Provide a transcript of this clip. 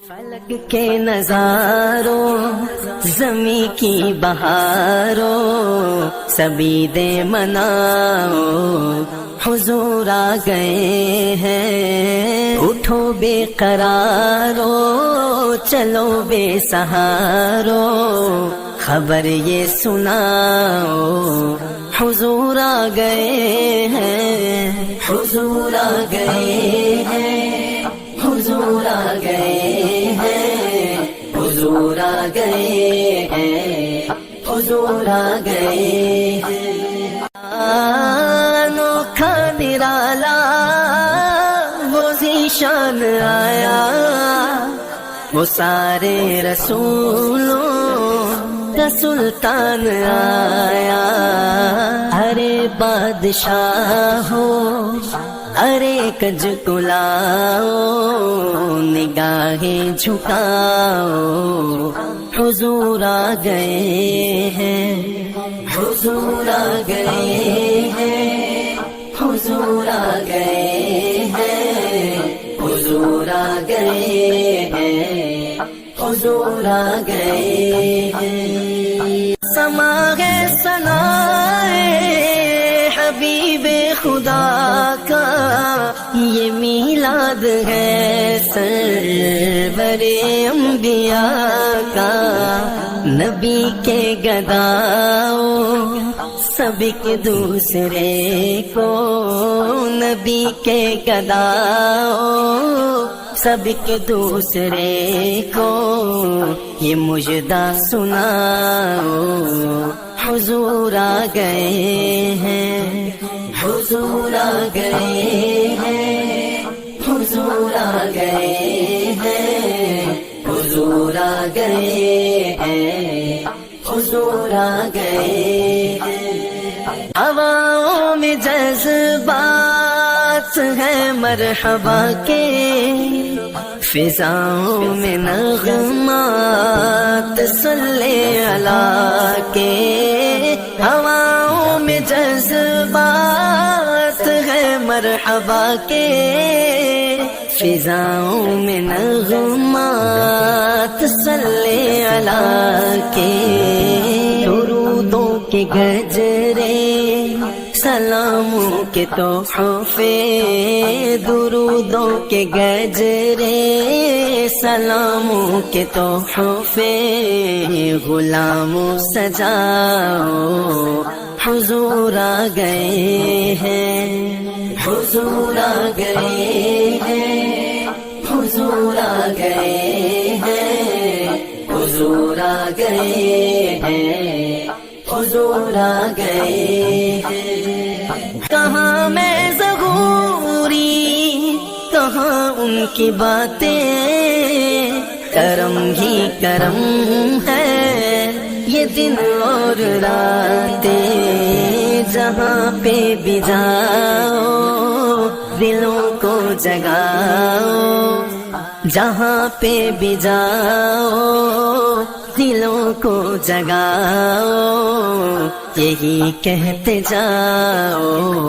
فلک کے نظاروں زمیں کی بہاروں سبھی دے مناؤ حضور آ گئے ہیں، اٹھو بے قرارو چلو بے سہارو خبر یہ سناؤ حضور آ گئے ہیں، حضور آ گئے ہیں، حضور آ گئے ہیں، حضور آ گئے ہیں، حضور آ گئے ہیں۔ انوکھا نرالا وہ ذیشان آیا، وہ سارے رسولوں کا سلطان آیا، ارے بادشاہ ہو ارے کج کلاؤ نگاہیں جھکاؤ حضور آ گئے ہیں، حضور آ گئے ہیں، حضور آ گئے ہیں، حضور آ گئے ہیں، حضور آ گئے ہیں۔ سما ہے ثنائے حبیب خدا کا، یہ میلاد ہے سرور انبیاء کا، نبی کے گداؤ سب ایک دوسرے کو، نبی کے گداؤ سب ایک دوسرے کو یہ مجدہ سناؤ حضور آ گئے ہیں، حضور آ گئے ہیں، حضور آ گئے ہیں، حضور آ گئے ہیں، حضور آ گئے ہیں۔ ہواؤں میں جذبات ہیں مرحبا کے، فضاؤں میں نغمات صلی اللہ کے، ہواؤں میں جذبات ہیں مرحبا کے، فضاؤں میں نغمات صلی اللہ کے، درودوں کے گجرے سلاموں کے تحفے، درودوں کے گجرے سلاموں کے تحفے، غلاموں سجاؤ حضور آ گئے ہیں، حضور آ گئے ہیں، حضور آ گئے ہیں، حضور آ گئے ہیں، حضور آ گئے ہیں۔ کہاں میں ظہوری کہاں ان کی باتیں، کرم ہی کرم ہے یہ دن اور راتیں، جہاں پہ بھی جاؤ دلوں کو جگاؤ، جہاں پہ بھی جاؤ دلوں کو جگاؤ، یہی کہتے جاؤ